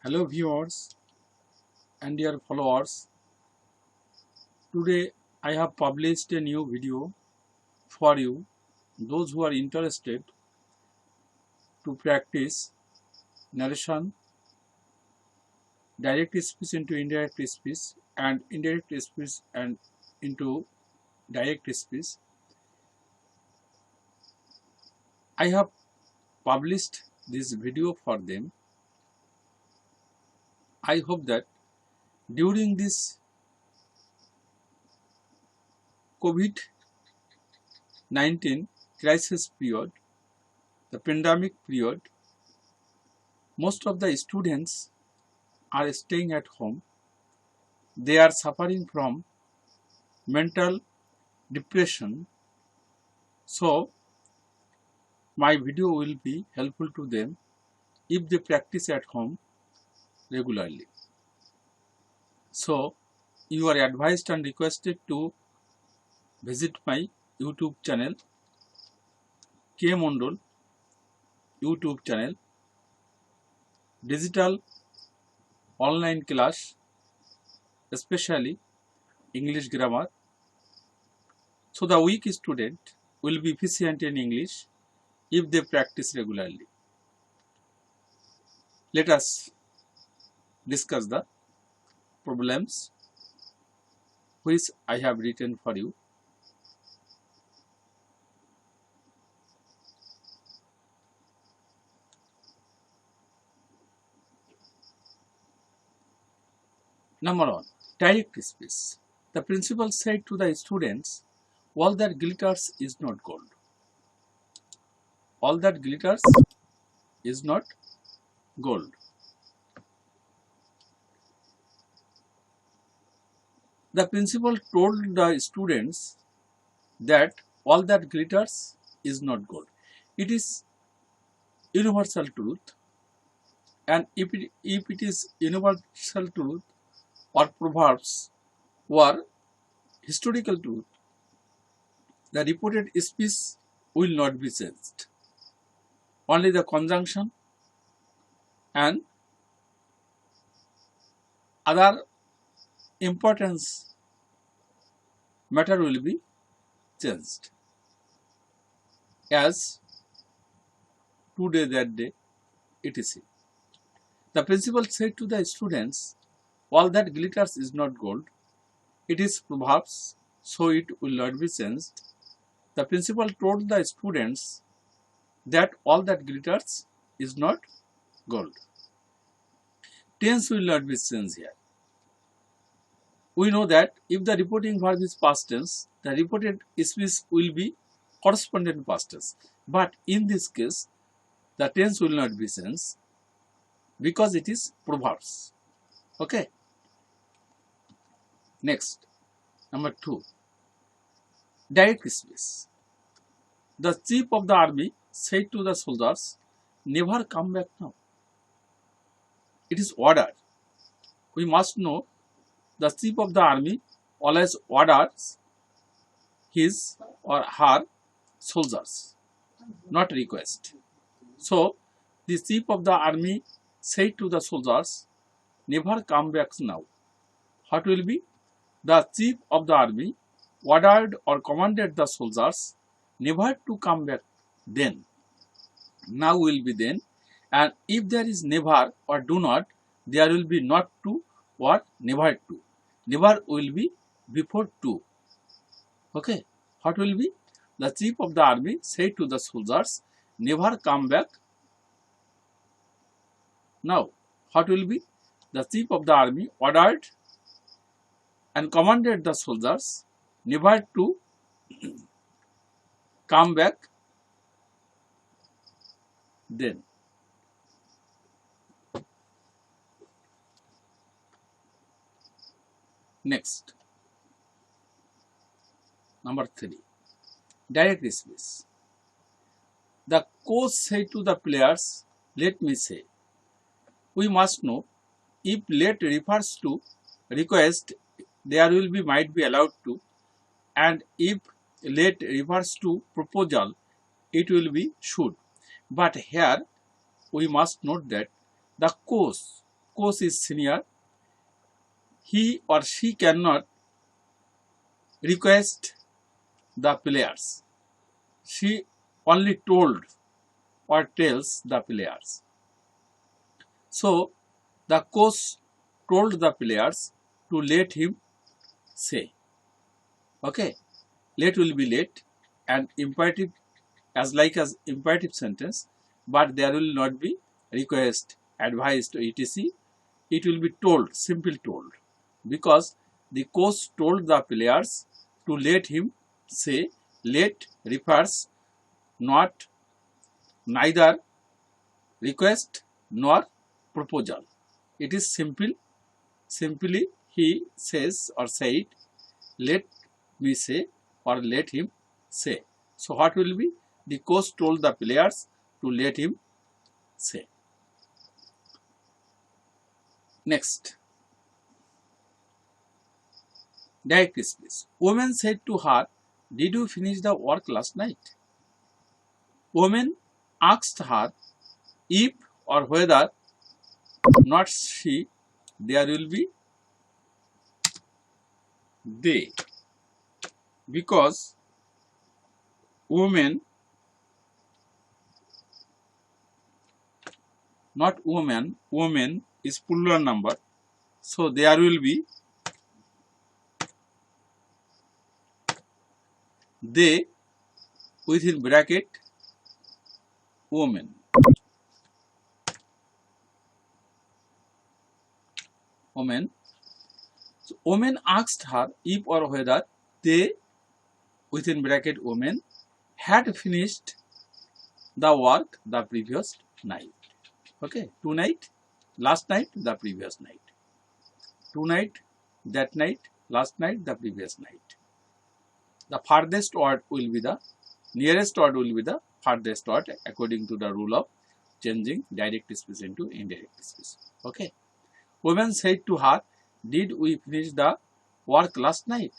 Hello viewers and dear followers. Today I have published a new video for you, those who are interested to practice narration, direct speech into indirect speech and indirect speech and into direct speech. I have published this video for them. I hope that during this COVID-19 crisis period, the pandemic period, most of the students are staying at home. They are suffering from mental depression. So my video will be helpful to them if they practice at home regularly. So you are advised and requested to visit my YouTube channel, K Mondol YouTube channel, digital online class, especially English grammar. So the weak student will be efficient in English if they practice regularly. Let us discuss the problems which I have written for you. Number 1. Direct speech. The principal said to the students, all that glitters is not gold. All that glitters is not gold. The principal told the students that all that glitters is not gold. It is universal truth, and if it is universal truth or proverbs or historical truth, the reported speech will not be changed. Only the conjunction and other importance matter will be changed, as today, that day, etc. The principal said to the students, all that glitters is not gold. It is proverbs, so it will not be changed. The principal told the students that all that glitters is not gold. Tense will not be changed here. We know that if the reporting verb is past tense, the reported speech will be correspondent past tense. But in this case, the tense will not be changed because it is proverbs. Okay. Next, number 2. Direct speech. The chief of the army said to the soldiers, never come back now. It is ordered. We must know the chief of the army always orders his or her soldiers, not request. So the chief of the army said to the soldiers, never come back now. What will be? The chief of the army ordered or commanded the soldiers never to come back then. Now will be then, and if there is never or do not, there will be not to or never to. Never will be before to. Okay. What will be? The chief of the army said to the soldiers, never come back now. What will be? The chief of the army ordered and commanded the soldiers never to come back then. Next, number 3. Direct speech. The coach said to the players, let me say. We must know, if let refers to request, there will be might be allowed to, and if let refers to proposal, it will be should. But here we must note that the coach coach is senior, he or she cannot request the players. She only told or tells the players. So the coach told the players to let him say. Okay, let will be let and imperative as imperative sentence, but there will not be request, advised, etc. It will be told, simple told, because the coach told the players to let him say. Let refers not neither request nor proposal. It is simply he says or said, let me say or let him say. So what will be? The coach told the players to let him say. Next, direct speech. Woman said to her, did you finish the work last night? Woman asked her if or whether, not she, there will be they, because woman, not woman, woman is plural number, so there will be they within bracket woman. Woman. So woman asked her if or whether they within bracket woman had finished the work the previous night. Okay, tonight, last night, the previous night. Tonight, that night, last night, the previous night. The farthest word will be the nearest word will be the farthest word according to the rule of changing direct speech into indirect speech. Okay. Woman said to her, did we finish the work last night?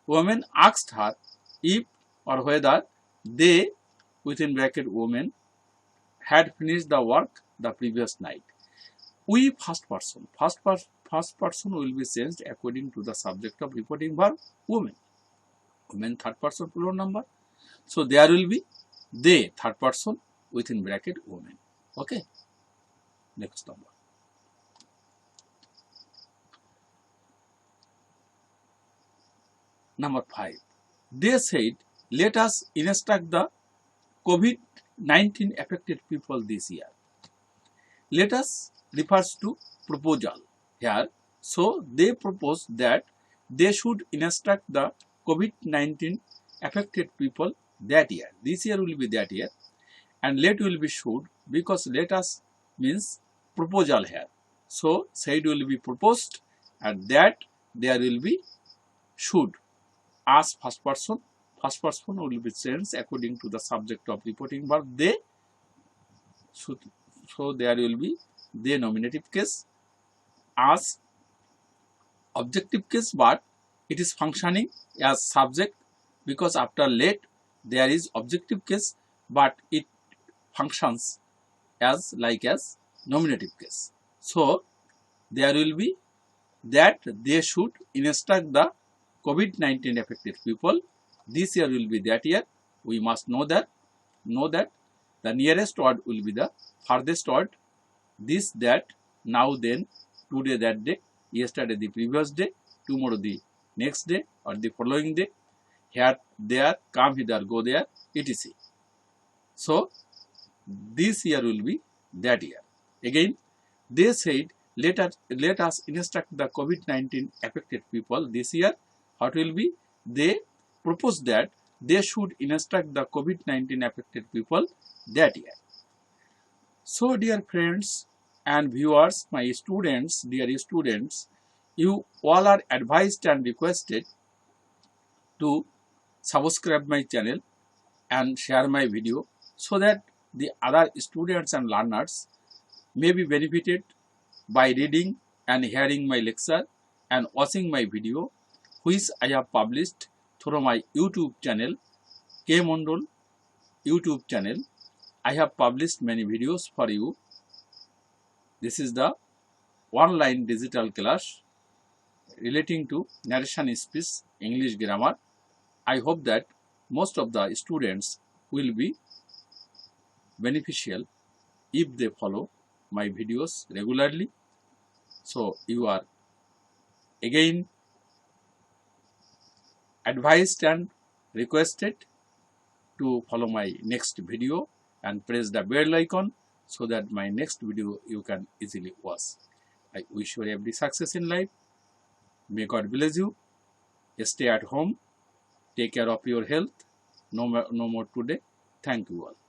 Woman asked her if or whether they within bracket woman had finished the work the previous night. We first person. First person will be changed according to the subject of reporting verb woman. Woman third person plural number. So there will be they third person within bracket woman. Okay. Next number. Number 5. They said, let us instruct the COVID-19 affected people this year. Let us refers to proposal here. So they propose that they should instruct the COVID-19 affected people that year. This year will be that year. And let will be should, because let us means proposal here. So said will be proposed, and that there will be should. As first person will be changed according to the subject of reporting verb they. So there will be they nominative case as objective case, but it is functioning as subject because after let there is objective case, but it functions as nominative case. So there will be that they should instruct the COVID-19 affected people. This year will be that year. We must know that the nearest word will be the farthest word. This, that, now, then, today, that day, yesterday, the previous day, tomorrow, the next day, or the following day, here, there, come hither, go there, etc. So this year will be that year. Again, they said, let us instruct the COVID-19 affected people this year. What will be? They propose that they should instruct the COVID-19 affected people that year. So dear friends and viewers, my students, dear students, you all are advised and requested to subscribe my channel and share my video so that the other students and learners may be benefited by reading and hearing my lecture and watching my video, which I have published through my YouTube channel, K Mondol YouTube channel. I have published many videos for you. This is the online digital class relating to narration speech, English grammar. I hope that most of the students will be beneficial if they follow my videos regularly. So you are again advised and requested to follow my next video and press the bell icon so that my next video you can easily watch. I wish you every success in life. May God bless you. Stay at home. Take care of your health. No more today. Thank you all.